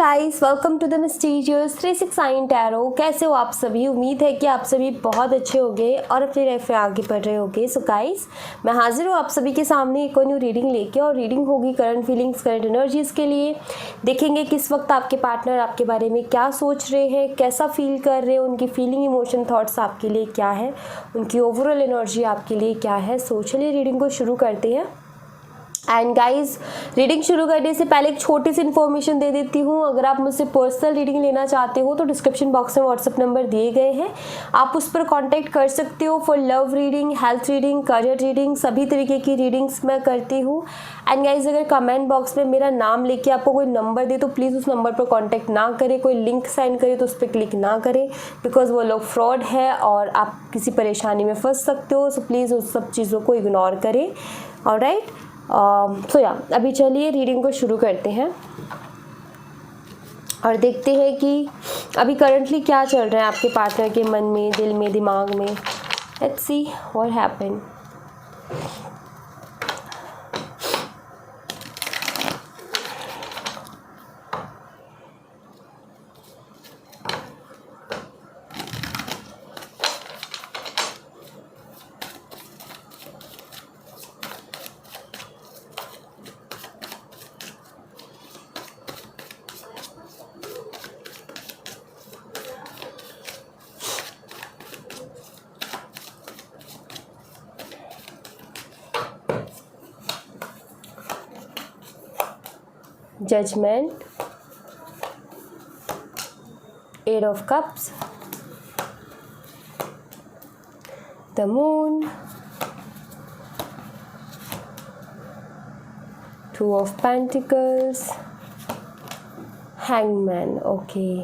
Guys, welcome to the mysterious 369 tarot. कैसे हो आप सभी? उम्मीद है कि आप सभी बहुत अच्छे होंगे और अपनी लाइफ में आगे बढ़ रहे होंगे। सो गाइस, मैं हाजिर हूँ आप सभी के सामने एक और न्यू रीडिंग लेके, और रीडिंग होगी करंट फीलिंग्स, करंट एनर्जीज़ के लिए। देखेंगे किस वक्त आपके पार्टनर आपके बारे में क्या सोच रहे हैं, कैसा फील कर रहे हैं, उनकी फीलिंग, इमोशन, थॉट्स आपके लिए क्या है, उनकी ओवरऑल एनर्जी आपके लिए क्या है। सो चलिए रीडिंग को शुरू करते हैं। एंड गाइज, रीडिंग शुरू करने से पहले एक छोटी सी इन्फॉर्मेशन दे देती हूँ। अगर आप मुझसे पर्सनल रीडिंग लेना चाहते हो तो डिस्क्रिप्शन बॉक्स में व्हाट्सअप नंबर दिए गए हैं, आप उस पर कांटेक्ट कर सकते हो for love reading, health reading, career reading, सभी तरीके की रीडिंग्स मैं करती हूँ। एंड गाइज, अगर कमेंट बॉक्स में मेरा नाम लेके आपको कोई नंबर दे तो प्लीज़ उस नंबर पर कॉन्टैक्ट ना करें। कोई लिंक सेंड करे तो उस पर क्लिक ना करें, बिकॉज वो लोग फ्रॉड है और आप किसी परेशानी में फंस सकते हो। सो प्लीज़ उस सब चीज़ों को इग्नोर करें। ऑलराइट, अभी चलिए रीडिंग को शुरू करते हैं और देखते हैं कि अभी करंटली क्या चल रहा है आपके पार्टनर के मन में, दिल में, दिमाग में। Let's see what happen. Judgment, Eight of Cups, the Moon, Two of Pentacles, Hangman. Okay.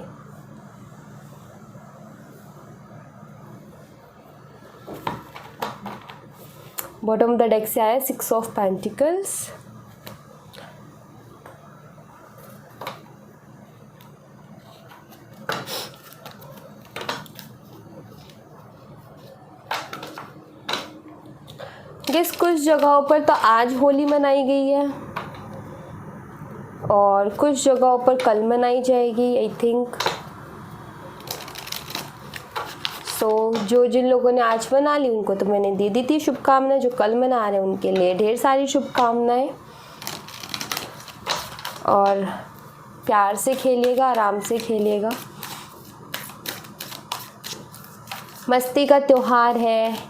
Bottom of the deck से आया Six of Pentacles, कुछ जगहों पर तो आज होली मनाई गई है और कुछ जगहों पर कल मनाई जाएगी, आई थिंक। सो जो जिन लोगों ने आज मना ली उनको तो मैंने दे दी थी शुभकामनाएं। जो कल मना रहे हैं उनके लिए ढेर सारी शुभकामनाएं। और प्यार से खेलिएगा, आराम से खेलिएगा। मस्ती का त्योहार है,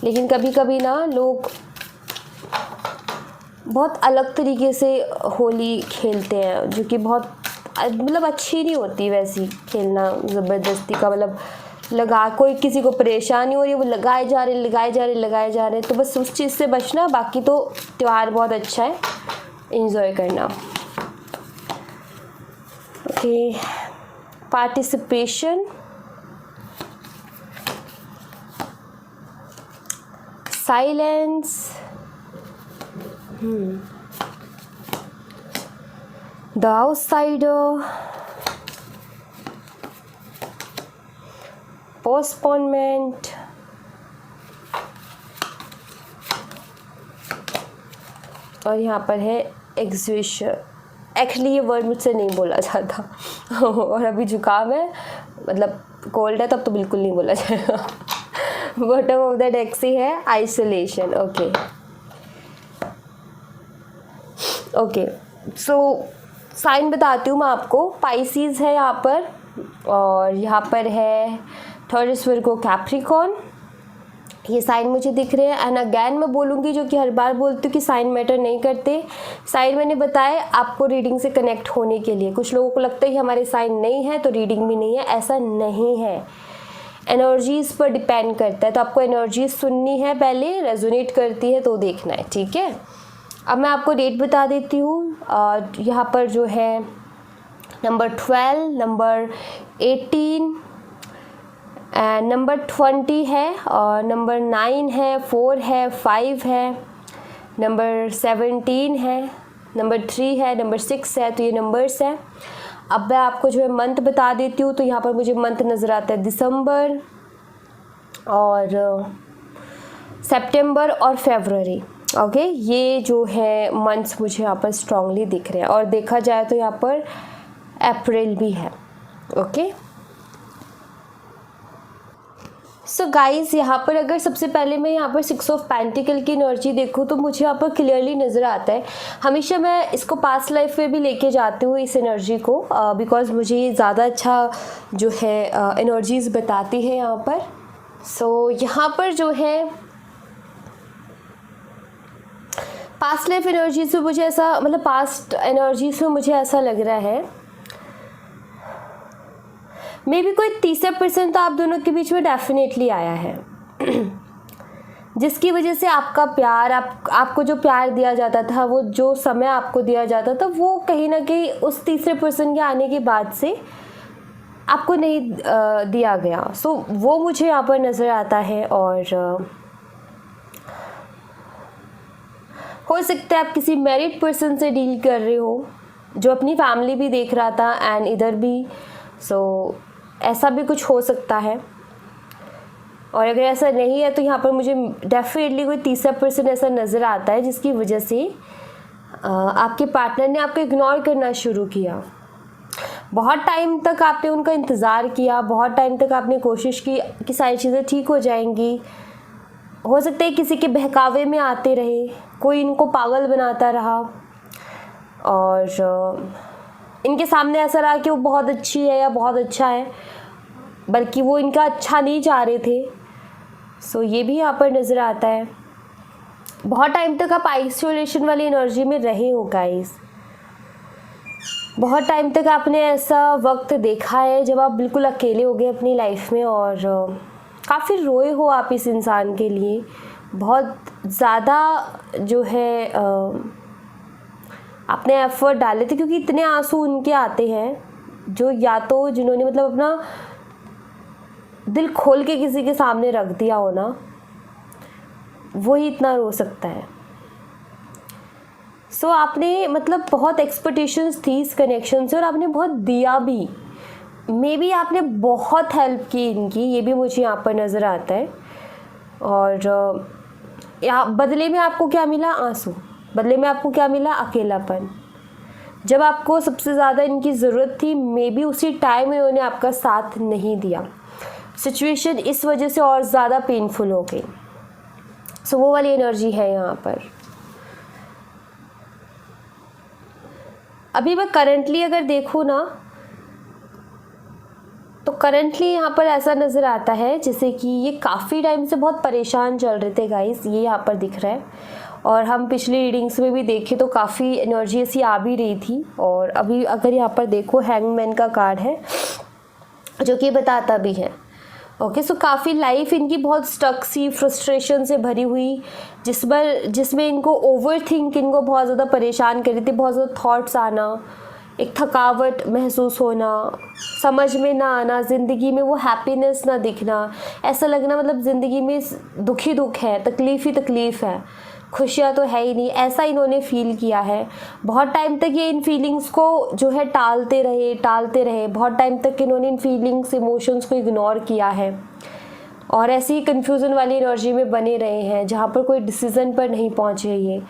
लेकिन कभी कभी ना लोग बहुत अलग तरीके से होली खेलते हैं, जो कि बहुत मतलब अच्छी नहीं होती वैसी खेलना। ज़बरदस्ती का मतलब लगा, कोई किसी को परेशानी हो रही है, वो लगाए जा रहे। तो बस उस चीज़ से बचना। बाकी तो त्यौहार बहुत अच्छा है, एंजॉय करना। Okay, participation, silence, the outsider, postponement, और यहाँ पर है एग्जीबिशन। एक्चुअली ये वर्ड मुझसे नहीं बोला जाता और अभी जुकाम है, मतलब कोल्ड है, तब तो बिल्कुल नहीं बोला जाएगा। बॉटम ऑफ द डेक से है आइसोलेशन। ओके, सो साइन बताती हूँ मैं आपको। पाइसीज है यहाँ पर, और यहाँ पर है थॉरस, वर्गो, कैप्रिकॉर्न। ये साइन मुझे दिख रहे हैं। एंड अगैन मैं बोलूँगी, जो कि हर बार बोलती हूँ, कि साइन मैटर नहीं करते। साइन मैंने बताया आपको रीडिंग से कनेक्ट होने के लिए। कुछ लोगों को लगता है कि हमारे साइन नहीं है तो रीडिंग भी नहीं है, ऐसा नहीं है। एनर्जीज़ पर डिपेंड करता है, तो आपको एनर्जीज सुननी है, पहले रेजोनेट करती है तो देखना है, ठीक है। अब मैं आपको डेट बता देती हूँ। यहाँ पर जो है नंबर 12, नंबर 18 एंड नंबर 20 है, और नंबर 9 है, 4 है, 5 है, नंबर 17 है, नंबर 3 है, नंबर 6 है। तो ये नंबर्स हैं। अब मैं आपको जो है मंथ बता देती हूँ। तो यहाँ पर मुझे मंथ नज़र आता है दिसंबर और सितंबर और फरवरी। ये जो है मंथ्स मुझे यहाँ पर स्ट्रांगली दिख रहे हैं। और देखा जाए तो यहाँ पर अप्रैल भी है। ओके, सो गाइज़, यहाँ पर अगर सबसे पहले मैं यहाँ पर 6 ऑफ पेंटिकल की एनर्जी देखूँ तो मुझे यहाँ पर क्लियरली नज़र आता है। हमेशा मैं इसको पास्ट लाइफ में भी लेके जाती हूँ इस एनर्जी को, बिकॉज मुझे ये ज़्यादा अच्छा जो है एनर्जीज़ बताती है यहाँ पर। सो यहाँ पर जो है पास्ट लाइफ एनर्जीज में मुझे ऐसा, मतलब पास्ट एनर्जीज में मुझे ऐसा लग रहा है मे बी कोई 30% तो आप दोनों के बीच में डेफिनेटली आया है जिसकी वजह से आपका प्यार, आपको जो प्यार दिया जाता था, वो जो समय आपको दिया जाता था, वो कहीं ना कहीं उस तीसरे पर्सन के आने के बाद से आपको नहीं दिया गया। सो वो मुझे यहाँ पर नज़र आता है। और हो सकता है आप किसी मैरिड पर्सन से डील कर रहे हो जो अपनी फैमिली भी देख रहा था एंड इधर भी, सो ऐसा भी कुछ हो सकता है। और अगर ऐसा नहीं है तो यहाँ पर मुझे डेफिनेटली कोई 30% ऐसा नज़र आता है जिसकी वजह से आपके पार्टनर ने आपको इग्नोर करना शुरू किया। बहुत टाइम तक आपने उनका इंतज़ार किया, बहुत टाइम तक आपने कोशिश की कि सारी चीज़ें ठीक हो जाएंगी। हो सकता है किसी के बहकावे में आते रहे, कोई इनको पागल बनाता रहा और इनके सामने ऐसा रहा कि वो बहुत अच्छी है या बहुत अच्छा है, बल्कि वो इनका अच्छा नहीं चाह रहे थे। सो ये भी यहाँ पर नज़र आता है। बहुत टाइम तक आप आइसोलेशन वाली एनर्जी में रहे हो गाइस। बहुत टाइम तक आपने ऐसा वक्त देखा है जब आप बिल्कुल अकेले हो गए अपनी लाइफ में और काफ़ी रोए हो आप इस इंसान के लिए। बहुत ज़्यादा जो है आपने एफर्ट डाले थे, क्योंकि इतने आंसू उनके आते हैं जो या तो जिन्होंने मतलब अपना दिल खोल के किसी के सामने रख दिया हो ना, वही इतना रो सकता है। सो आपने मतलब बहुत एक्सपेक्टेशंस थी इस कनेक्शन से और आपने बहुत दिया भी। मे बी आपने बहुत हेल्प की इनकी, ये भी मुझे यहाँ पर नज़र आता है। और यहाँ बदले में आपको क्या मिला? आंसू। बदले में आपको क्या मिला? अकेलापन। जब आपको सबसे ज़्यादा इनकी ज़रूरत थी, मे बी उसी टाइम इन्होंने आपका साथ नहीं दिया। सिचुएशन इस वजह से और ज़्यादा पेनफुल हो गई। सो वो वाली एनर्जी है यहाँ पर। अभी मैं करंटली अगर देखूँ ना, तो करंटली यहाँ पर ऐसा नज़र आता है जैसे कि ये काफ़ी टाइम से बहुत परेशान चल रहे थे गाइस, ये यहाँ पर दिख रहा है। और हम पिछली रीडिंग्स में भी देखें तो काफ़ी एनर्जी ऐसी आ भी रही थी। और अभी अगर यहाँ पर देखो, हैंगमैन का कार्ड है जो कि बताता भी है। ओके, सो काफ़ी लाइफ इनकी बहुत स्टक सी, फ्रस्ट्रेशन से भरी हुई, जिसमें इनको ओवरथिंक इनको बहुत ज़्यादा परेशान कर रही थी। बहुत ज़्यादा थॉट्स आना, एक थकावट महसूस होना, समझ में ना आना, ज़िंदगी में वो हैप्पीनेस ना दिखना, ऐसा लगना मतलब ज़िंदगी में दुख ही दुख है, तकलीफ़ ही तकलीफ़ है, खुशियाँ तो है ही नहीं, ऐसा इन्होंने फ़ील किया है। बहुत टाइम तक ये इन फीलिंग्स को जो है टालते रहे। बहुत टाइम तक इन्होंने इन फीलिंग्स, इमोशंस को इग्नोर किया है और ऐसी ही कन्फ्यूज़न वाली एनर्जी में बने रहे हैं जहाँ पर कोई डिसीज़न पर नहीं पहुँचे ये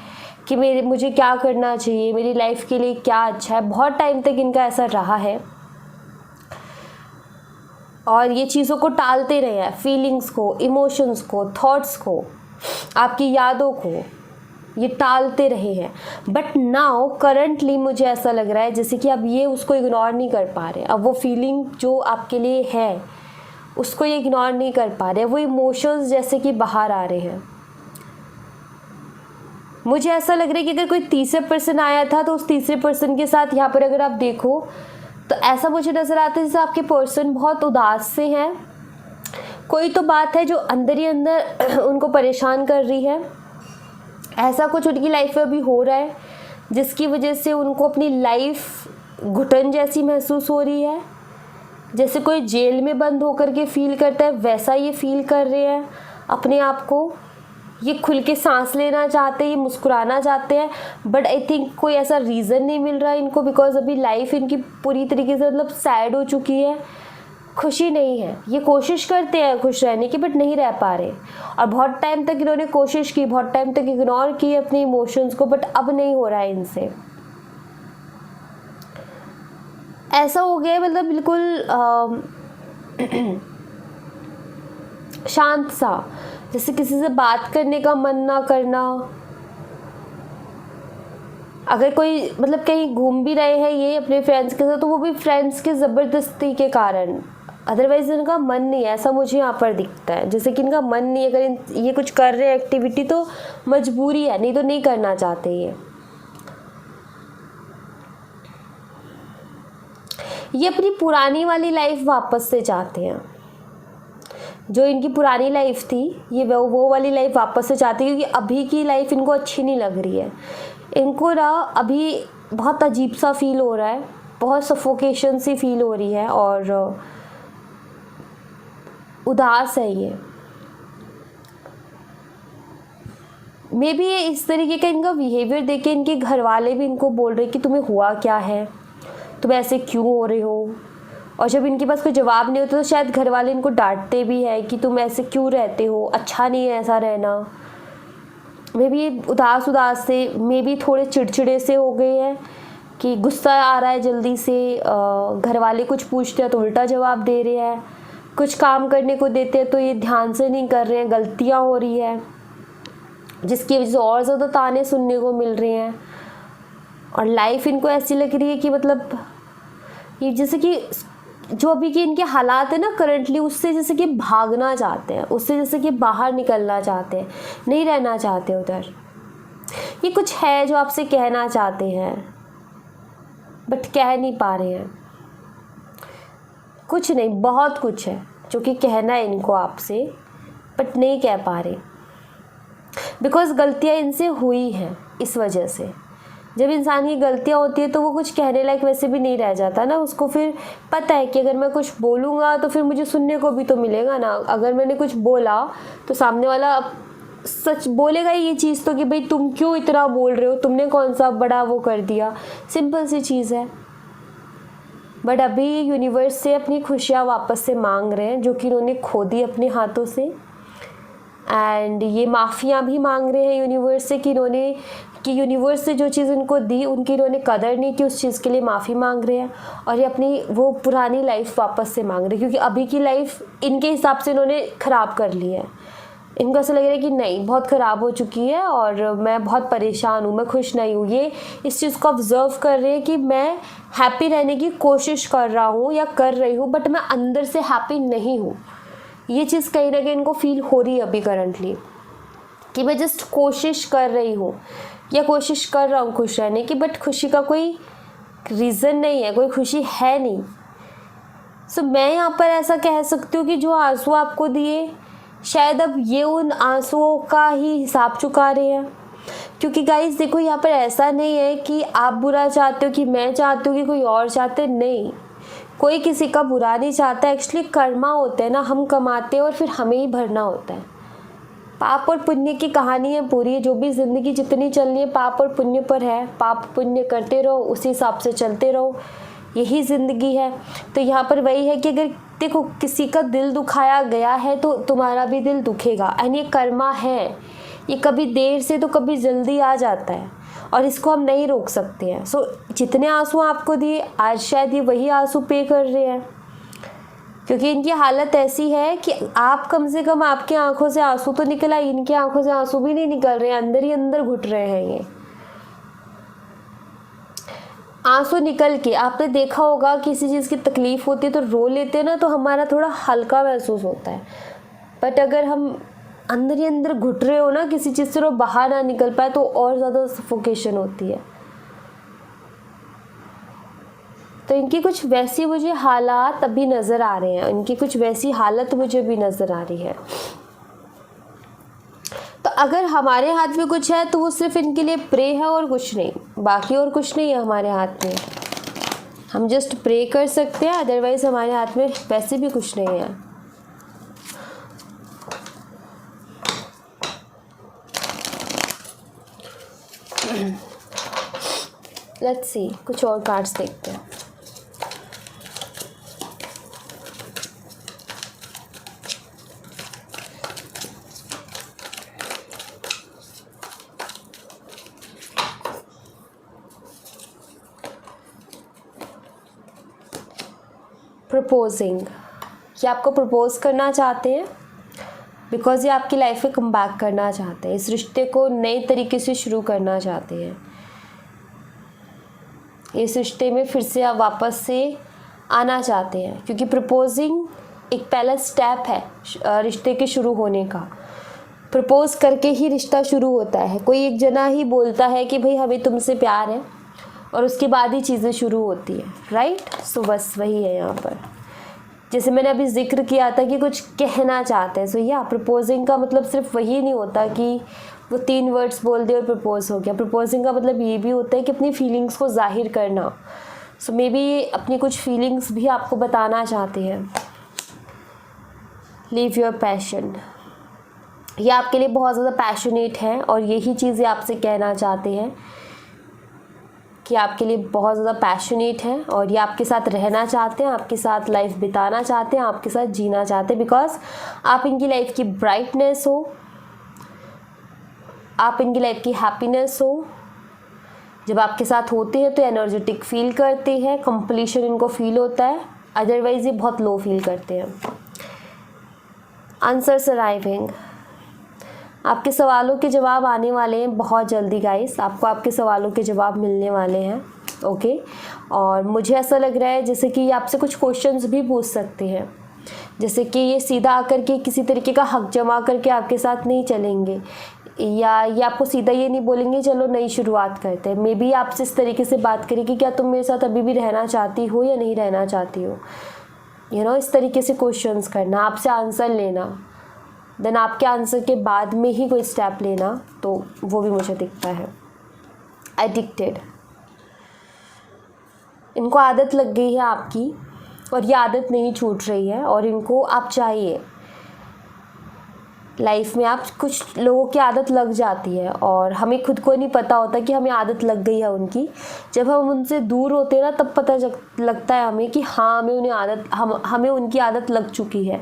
कि मुझे क्या करना चाहिए, मेरी लाइफ के लिए क्या अच्छा है। बहुत टाइम तक इनका ऐसा रहा है और ये चीज़ों को टालते रहे हैं, फीलिंग्स को, इमोशंस को, थॉट्स को, आपकी यादों को ये टालते रहे हैं। बट नाउ करंटली मुझे ऐसा लग रहा है जैसे कि अब ये उसको इग्नोर नहीं कर पा रहे। अब वो फीलिंग जो आपके लिए है उसको ये इग्नोर नहीं कर पा रहे। वो इमोशंस जैसे कि बाहर आ रहे हैं। मुझे ऐसा लग रहा है कि अगर कोई तीसरे पर्सन आया था तो उस तीसरे पर्सन के साथ यहाँ पर अगर आप देखो तो ऐसा मुझे नज़र आता है जैसे आपके पर्सन बहुत उदास से हैं। कोई तो बात है जो अंदर ही अंदर उनको परेशान कर रही है। ऐसा कुछ उनकी लाइफ में अभी हो रहा है जिसकी वजह से उनको अपनी लाइफ घुटन जैसी महसूस हो रही है। जैसे कोई जेल में बंद होकर के फील करता है, वैसा ये फील कर रहे हैं अपने आप को। ये खुल के सांस लेना चाहते हैं, ये मुस्कुराना चाहते हैं, बट आई थिंक कोई ऐसा रीज़न नहीं मिल रहा है इनको, बिकॉज अभी लाइफ इनकी पूरी तरीके से मतलब सैड हो चुकी है। खुशी नहीं है। ये कोशिश करते हैं खुश रहने की बट नहीं रह पा रहे। और बहुत टाइम तक इन्होंने कोशिश की, बहुत टाइम तक इग्नोर की अपने इमोशंस को, बट अब नहीं हो रहा है इनसे। ऐसा हो गया है, मतलब बिल्कुल शांत सा, जैसे किसी से बात करने का मन ना करना। अगर कोई मतलब कहीं घूम भी रहे हैं ये अपने फ्रेंड्स के साथ, तो वो भी फ्रेंड्स के ज़बरदस्ती के कारण, अदरवाइज इनका मन नहीं है, ऐसा मुझे यहाँ पर दिखता है। जैसे कि इनका मन नहीं है, अगर ये कुछ कर रहे हैं एक्टिविटी तो मजबूरी है, नहीं तो नहीं करना चाहते ये अपनी पुरानी वाली लाइफ वापस से चाहते हैं। जो इनकी पुरानी लाइफ थी, ये वो वाली लाइफ वापस से चाहते हैं, क्योंकि अभी की लाइफ इनको अच्छी नहीं लग रही है। इनको ना अभी बहुत अजीब सा फील हो रहा है, बहुत सफोकेशन सी फील हो रही है और उदास है ये। मे बी ये इस तरीके का इनका बिहेवियर देख के इनके घर वाले भी इनको बोल रहे कि तुम्हें हुआ क्या है, तुम ऐसे क्यों हो रहे हो। और जब इनके पास कोई जवाब नहीं होता तो शायद घर वाले इनको डांटते भी है कि तुम ऐसे क्यों रहते हो, अच्छा नहीं है ऐसा रहना। मे बी उदास से, मे बी थोड़े चिड़चिड़े से हो गए हैं कि गुस्सा आ रहा है जल्दी से। घर वाले कुछ पूछते हैं तो उल्टा जवाब दे रहे हैं, कुछ काम करने को देते हैं तो ये ध्यान से नहीं कर रहे हैं, गलतियाँ हो रही है, जिसकी वजह से और ज़्यादा ताने सुनने को मिल रहे हैं। और लाइफ इनको ऐसी लग रही है कि मतलब ये जैसे कि जो अभी के इनके हालात है ना करंटली, उससे जैसे कि भागना चाहते हैं, उससे जैसे कि बाहर निकलना चाहते हैं, नहीं रहना चाहते उधर। ये कुछ है जो आपसे कहना चाहते हैं बट कह नहीं पा रहे हैं। कुछ नहीं, बहुत कुछ है जो कि कहना है इनको आपसे बट नहीं कह पा रहे, बिकॉज गलतियाँ इनसे हुई हैं। इस वजह से जब इंसान की गलतियाँ होती है तो वो कुछ कहने लायक वैसे भी नहीं रह जाता ना। उसको फिर पता है कि अगर मैं कुछ बोलूँगा तो फिर मुझे सुनने को भी तो मिलेगा ना। अगर मैंने कुछ बोला तो सामने वाला सच बोलेगा ये चीज़ तो कि भाई तुम क्यों इतना बोल रहे हो, तुमने कौन सा बड़ा वो कर दिया। सिंपल सी चीज़ है। बट अभी यूनिवर्स से अपनी खुशियाँ वापस से मांग रहे हैं जो कि उन्होंने खो दी अपने हाथों से। एंड ये माफ़ियाँ भी मांग रहे हैं यूनिवर्स से कि यूनिवर्स से जो चीज़ उनको दी उनकी इन्होंने कदर नहीं की, उस चीज़ के लिए माफ़ी मांग रहे हैं। और ये अपनी वो पुरानी लाइफ वापस से मांग रहे हैं, क्योंकि अभी की लाइफ इनके हिसाब से इन्होंने ख़राब कर ली है। इनको ऐसा लग रहा है कि नहीं, बहुत ख़राब हो चुकी है और मैं बहुत परेशान हूँ, मैं खुश नहीं हूँ। ये इस चीज़ को ऑब्ज़र्व कर रहे हैं कि मैं हैप्पी रहने की कोशिश कर रहा हूँ या कर रही हूँ, बट मैं अंदर से हैप्पी नहीं हूँ। ये चीज़ कहीं ना कहीं इनको फील हो रही है अभी करंटली, कि मैं जस्ट कोशिश कर रही हूँ या कोशिश कर रहा हूँ खुश रहने की, बट खुशी का कोई रीज़न नहीं है, कोई खुशी है नहीं। सो मैं यहाँ पर ऐसा कह सकती हूँ कि जो आंसू आपको दिए, शायद अब ये उन आंसुओं का ही हिसाब चुका रहे हैं। क्योंकि गाइस देखो, यहाँ पर ऐसा नहीं है कि आप बुरा चाहते हो, कि मैं चाहती हूँ, कि कोई और चाहते, नहीं, कोई किसी का बुरा नहीं चाहता। एक्चुअली कर्मा होते हैं ना, हम कमाते हैं और फिर हमें ही भरना होता है। पाप और पुण्य की कहानी है पूरी। जो भी ज़िंदगी जितनी चलनी है पाप और पुण्य पर है। पाप पुण्य करते रहो, उसी हिसाब से चलते रहो, यही ज़िंदगी है। तो यहाँ पर वही है कि अगर देखो किसी का दिल दुखाया गया है तो तुम्हारा भी दिल दुखेगा। एंड ये कर्मा है, ये कभी देर से तो कभी जल्दी आ जाता है और इसको हम नहीं रोक सकते हैं। सो जितने आंसू आपको दिए, आज शायद ये वही आंसू पे कर रहे हैं, क्योंकि इनकी हालत ऐसी है कि आप कम से कम आपकी आंखों से आंसू तो निकल आए, इनकी आंखों से आंसू भी नहीं निकल रहे हैं, अंदर ही अंदर घुट रहे हैं ये आंसू निकल के। आपने देखा होगा किसी चीज़ की तकलीफ़ होती है तो रो लेते हैं ना, तो हमारा थोड़ा हल्का महसूस होता है। बट अगर हम अंदर ही अंदर घुट रहे हो ना किसी चीज़ से, तो बाहर ना निकल पाए तो और ज़्यादा सफोकेशन होती है। तो इनकी कुछ वैसी मुझे हालात अभी नज़र आ रहे हैं, इनकी कुछ वैसी हालत मुझे भी नज़र आ रही है। तो अगर हमारे हाथ में कुछ है तो वो सिर्फ इनके लिए प्रे है और कुछ नहीं, बाकी और कुछ नहीं है हमारे हाथ में। हम जस्ट प्रे कर सकते हैं, अदरवाइज़ हमारे हाथ में वैसे भी कुछ नहीं है। लेट्स सी, कुछ और कार्ड्स देखते हैं। प्रपोजिंग, ये आपको प्रपोज करना चाहते हैं बिकॉज ये आपकी लाइफ में कम बैक करना चाहते हैं, इस रिश्ते को नए तरीके से शुरू करना चाहते हैं, इस रिश्ते में फिर से आप वापस से आना चाहते हैं, क्योंकि प्रपोजिंग एक पहला स्टेप है रिश्ते के शुरू होने का। प्रपोज करके ही रिश्ता शुरू होता है, कोई एक जना ही बोलता है कि भाई हमें तुमसे प्यार है और उसके बाद ही चीज़ें शुरू होती है, राइट। सो बस वही है यहाँ पर, जैसे मैंने अभी जिक्र किया था कि कुछ कहना चाहते हैं। सो या प्रपोजिंग का मतलब सिर्फ वही नहीं होता कि वो 3 वर्ड्स बोल दिए और प्रपोज हो गया। प्रपोजिंग का मतलब ये भी होता है कि अपनी फीलिंग्स को जाहिर करना। सो मे बी अपनी कुछ फीलिंग्स भी आपको बताना चाहते हैं। लीव योर पैशन, ये आपके लिए बहुत ज़्यादा पैशनेट है और यही चीज़ें आपसे कहना चाहते हैं कि आपके लिए बहुत ज़्यादा पैशनेट है और ये आपके साथ रहना चाहते हैं, आपके साथ लाइफ बिताना चाहते हैं, आपके साथ जीना चाहते हैं, बिकॉज आप इनकी लाइफ की ब्राइटनेस हो, आप इनकी लाइफ की हैप्पीनेस हो। जब आपके साथ होते हैं तो एनर्जेटिक फील करते हैं, कंप्लीशन इनको फील होता है, अदरवाइज ये बहुत लो फील करते हैं। आंसर्स अराइविंग, आपके सवालों के जवाब आने वाले हैं बहुत जल्दी गाइस, आपको आपके सवालों के जवाब मिलने वाले हैं। ओके, और मुझे ऐसा लग रहा है जैसे कि ये आपसे कुछ क्वेश्चंस भी पूछ सकते हैं, जैसे कि ये सीधा आकर के किसी तरीके का हक जमा करके आपके साथ नहीं चलेंगे, या ये आपको सीधा ये नहीं बोलेंगे चलो नई शुरुआत करते हैं। मे बी आपसे इस तरीके से बात करें कि क्या तुम मेरे साथ अभी भी रहना चाहती हो या नहीं रहना चाहती हो, इस तरीके से क्वेश्चंस करना, आपसे आंसर लेना, देन आपके आंसर के बाद में ही कोई स्टेप लेना, तो वो भी मुझे दिखता है। एडिक्टेड, इनको आदत लग गई है आपकी और ये आदत नहीं छूट रही है और इनको आप चाहिए। लाइफ में आप कुछ लोगों की आदत लग जाती है और हमें खुद को नहीं पता होता कि हमें आदत लग गई है उनकी। जब हम उनसे दूर होते हैं ना तब पता लगता है हमें कि हाँ हमें उनकी आदत लग चुकी है।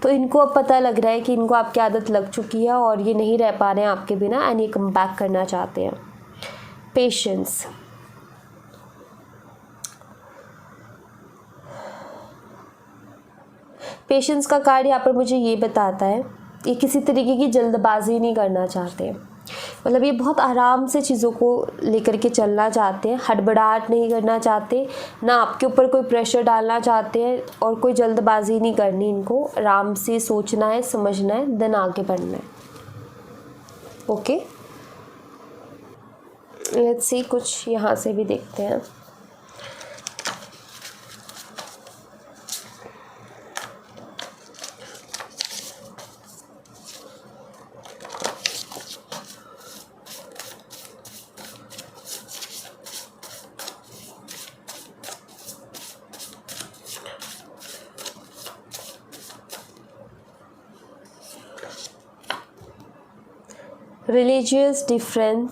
तो इनको अब पता लग रहा है कि इनको आपकी आदत लग चुकी है और ये नहीं रह पा रहे हैं आपके बिना एंड ये कम बैक करना चाहते हैं। पेशेंस, पेशेंस का कार्ड यहाँ पर मुझे ये बताता है ये किसी तरीके की जल्दबाजी नहीं करना चाहते, मतलब ये बहुत आराम से चीज़ों को लेकर के चलना चाहते हैं, हड़बड़ाहट नहीं करना चाहते, ना आपके ऊपर कोई प्रेशर डालना चाहते हैं और कोई जल्दबाजी नहीं करनी। इनको आराम से सोचना है, समझना है, देन आगे बढ़ना है। ओके, लेट्स सी कुछ यहाँ से भी देखते हैं। रिलीजियस डिफरेंस,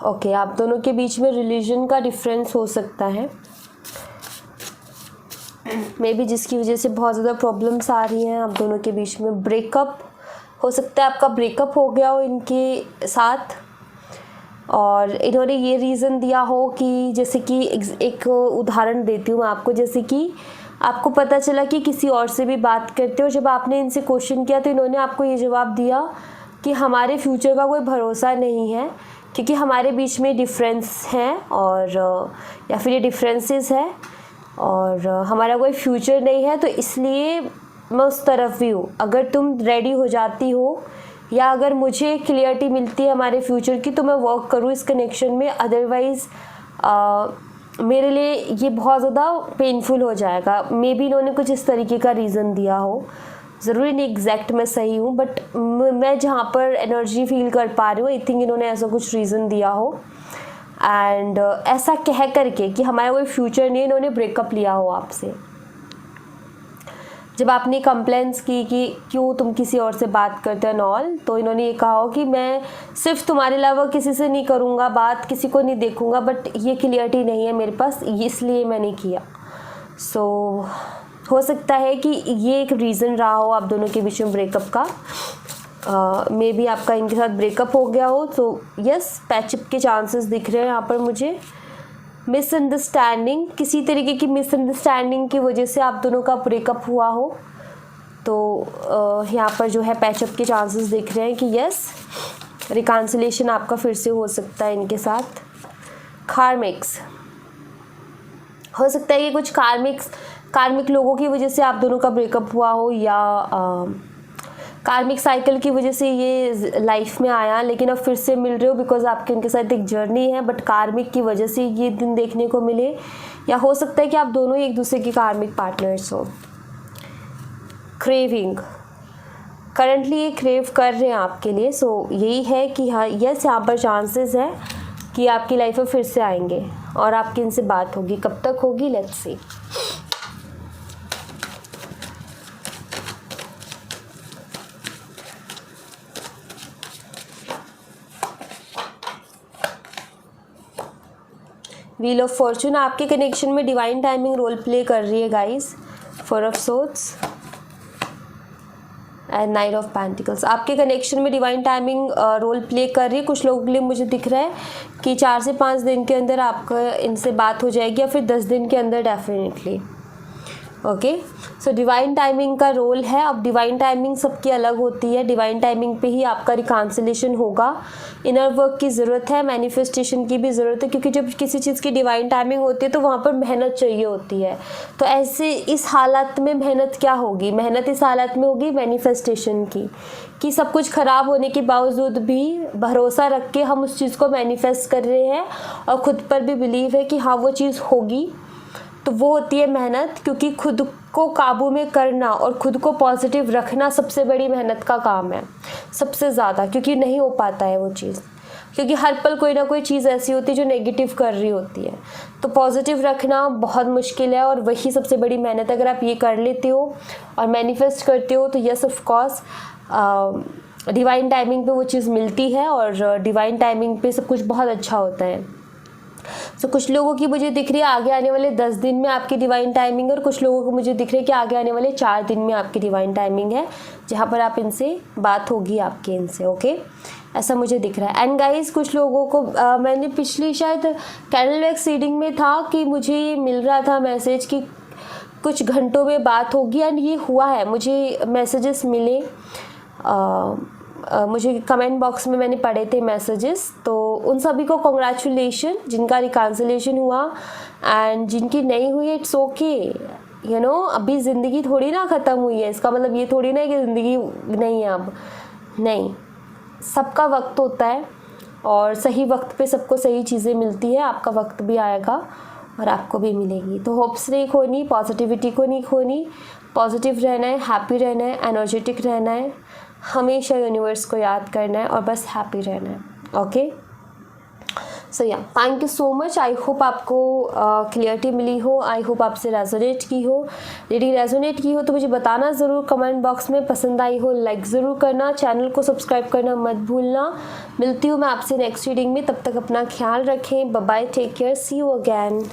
ओके, आप दोनों के बीच में रिलीजन का डिफरेंस हो सकता है, मे बी जिसकी वजह से बहुत ज़्यादा प्रॉब्लम्स आ रही हैं आप दोनों के बीच में। ब्रेकअप हो सकता है, आपका ब्रेकअप हो गया हो इनके साथ और इन्होंने ये रीज़न दिया हो कि जैसे कि एक उदाहरण देती हूँ मैं आपको, जैसे कि आपको पता चला कि किसी और से भी बात करते हो, जब आपने इनसे क्वेश्चन किया तो इन्होंने आपको ये जवाब दिया कि हमारे फ्यूचर का कोई भरोसा नहीं है क्योंकि हमारे बीच में डिफरेंस है और या फिर ये डिफरेंसेस है और हमारा कोई फ्यूचर नहीं है, तो इसलिए मैं उस तरफ भी हूँ। अगर तुम रेडी हो जाती हो या अगर मुझे क्लियरिटी मिलती है हमारे फ्यूचर की तो मैं वर्क करूँ इस कनेक्शन में, अदरवाइज़ मेरे लिए ये बहुत ज़्यादा पेनफुल हो जाएगा। मे बी इन्होंने कुछ इस तरीके का रीज़न दिया हो, ज़रूरी नहीं एग्जैक्ट मैं सही हूँ, बट मैं जहाँ पर एनर्जी फील कर पा रही हूँ आई थिंक इन्होंने ऐसा कुछ रीज़न दिया हो एंड ऐसा कह करके कि हमारा कोई फ्यूचर नहीं है, इन्होंने ब्रेकअप लिया हो आपसे। जब आपने कंप्लेंट्स की कि क्यों तुम किसी और से बात करते हो नॉल, तो इन्होंने ये कहा हो कि मैं सिर्फ तुम्हारे अलावा किसी से नहीं करूँगा बात, किसी को नहीं देखूँगा, बट ये क्लियरिटी नहीं है मेरे पास, इसलिए मैंने किया। सो हो सकता है कि ये एक रीज़न रहा हो आप दोनों के बीच में ब्रेकअप का। मे बी आपका इनके साथ ब्रेकअप हो गया हो, तो यस पैचअप के चांसेस दिख रहे हैं यहाँ पर मुझे। मिसअंडरस्टैंडिंग, किसी तरीके की मिसअंडरस्टैंडिंग की वजह से आप दोनों का ब्रेकअप हुआ हो, तो यहाँ पर जो है पैचअप के चांसेस दिख रहे हैं कि यस रिकॉन्सिलेशन आपका फिर से हो सकता है इनके साथ। कार्मिक्स, हो सकता है कि कुछ कार्मिक लोगों की वजह से आप दोनों का ब्रेकअप हुआ हो, या कार्मिक साइकिल की वजह से ये लाइफ में आया, लेकिन अब फिर से मिल रहे हो बिकॉज आपके उनके साथ एक जर्नी है, बट कार्मिक की वजह से ये दिन देखने को मिले, या हो सकता है कि आप दोनों एक दूसरे के कार्मिक पार्टनर्स हो। क्रेविंग, करंटली ये क्रेव कर रहे हैं आपके लिए, सो यही है कि हाँ यस यहाँ पर चांसेस है कि आपकी लाइफ में फिर से आएंगे और आपकी इनसे बात होगी। कब तक होगी, let's see. Wheel of Fortune, आपके कनेक्शन में डिवाइन टाइमिंग रोल प्ले कर रही है guys. Four of swords and night of pentacles, आपके कनेक्शन में डिवाइन टाइमिंग रोल प्ले कर रही है। कुछ लोगों के लिए मुझे दिख रहा है कि 4 से 5 दिन के अंदर आपका इनसे बात हो जाएगी, या फिर 10 दिन के अंदर definitely. Okay, so divine timing का रोल है। अब डिवाइन टाइमिंग सबकी अलग होती है, डिवाइन टाइमिंग पे ही आपका रिकॉन्सिलेशन होगा। इनर वर्क की ज़रूरत है, मैनिफेस्टेशन की भी ज़रूरत है, क्योंकि जब किसी चीज़ की डिवाइन टाइमिंग होती है तो वहाँ पर मेहनत चाहिए होती है। तो ऐसे इस हालत में मेहनत क्या होगी, मेहनत इस हालत में होगी मैनिफेस्टेशन की, कि सब कुछ ख़राब होने के बावजूद भी भरोसा रख के हम उस चीज़ को मैनिफेस्ट कर रहे हैं और ख़ुद पर भी बिलीव है कि हाँ वो चीज़ होगी। तो वो होती है मेहनत, क्योंकि खुद को काबू में करना और खुद को पॉजिटिव रखना सबसे बड़ी मेहनत का काम है, सबसे ज़्यादा, क्योंकि नहीं हो पाता है वो चीज़, क्योंकि हर पल कोई ना कोई चीज़ ऐसी होती है जो नेगेटिव कर रही होती है। तो पॉजिटिव रखना बहुत मुश्किल है और वही सबसे बड़ी मेहनत। अगर आप ये कर लेते हो और मैनिफेस्ट करते हो तो yes of course divine timing पे वो चीज़ मिलती है, और डिवाइन टाइमिंग पे सब कुछ बहुत अच्छा होता है। तो कुछ लोगों की मुझे दिख रही है आगे आने वाले 10 दिन में आपकी डिवाइन टाइमिंग है, और कुछ लोगों को मुझे दिख रही है कि आगे आने वाले 4 दिन में आपकी डिवाइन टाइमिंग है, जहाँ पर आप इनसे बात होगी आपके इनसे। ओके, ऐसा मुझे दिख रहा है। एंड गाइस, कुछ लोगों को मैंने पिछली शायद कैंडल वैक्स रीडिंग में था कि मुझे ये मिल रहा था मैसेज कि कुछ घंटों में बात होगी, एंड ये हुआ है। मुझे मैसेजेस मिले, मुझे कमेंट बॉक्स में मैंने पढ़े थे मैसेजेस, तो उन सभी को कॉन्ग्रेचुलेशन जिनका रिकॉन्सिलेशन हुआ, एंड जिनकी नहीं हुई इट्स ओके, यू नो। अभी ज़िंदगी थोड़ी ना ख़त्म हुई है, इसका मतलब ये थोड़ी ना है कि ज़िंदगी नहीं है अब, नहीं, सबका वक्त होता है और सही वक्त पे सबको सही चीज़ें मिलती है। आपका वक्त भी आएगा और आपको भी मिलेगी। तो होप्स नहीं खोनी, पॉजिटिविटी को नहीं खोनी, पॉजिटिव रहना है, हैप्पी रहना है, एनर्जेटिक रहना है, हमेशा यूनिवर्स को याद करना है और बस हैप्पी रहना है। ओके, सो या thank you so much. I hope आपको क्लियरिटी मिली हो, आई होप आपसे रेजोनेट की हो। यदि रेजोनेट की हो तो मुझे बताना ज़रूर कमेंट बॉक्स में। पसंद आई हो लाइक ज़रूर करना, चैनल को सब्सक्राइब करना मत भूलना। मिलती हूँ मैं आपसे नेक्स्ट रीडिंग में, तब तक अपना ख्याल रखें। Bye bye, take care, see you again.